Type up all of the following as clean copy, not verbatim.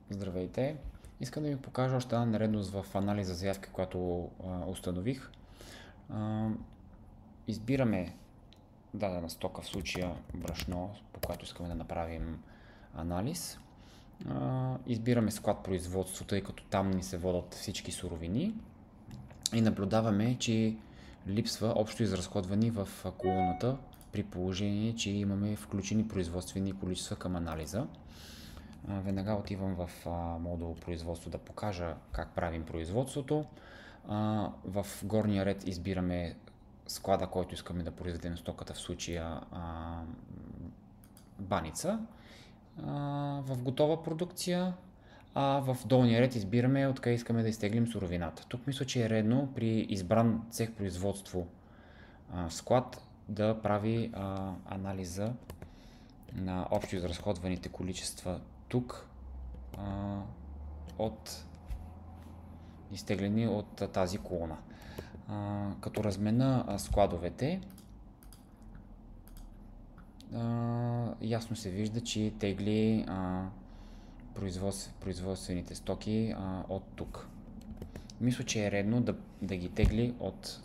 Здравейте! Искам да ви покажа още една нередност в анализа заявки, която установих. Избираме дадена стока, в случая брашно, по която искаме да направим анализ. Избираме склад производство, тъй като там ни се водят всички суровини и наблюдаваме, че липсва общо изразходвани в колоната, при положение, че имаме включени производствени количества към анализа. Веднага отивам в модул производство да покажа как правим производството. В горния ред избираме склада, който искаме да произведем стоката, в случая баница. В готова продукция, в долния ред избираме откъде искаме да изтеглим суровината. Тук мисля, че е редно при избран цех производство склад да прави анализа на общо изразходваните количества тук изтеглени от тази колона. Като размена складовете, ясно се вижда, че тегли производствените стоки от тук. Мисля, че е редно да ги тегли от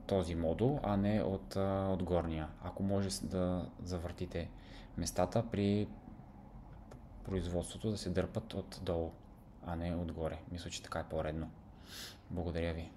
този модул, а не от горния. Ако може да завъртите местата при производството да се дърпат отдолу, а не отгоре. Мисля, че така е по-редно. Благодаря ви.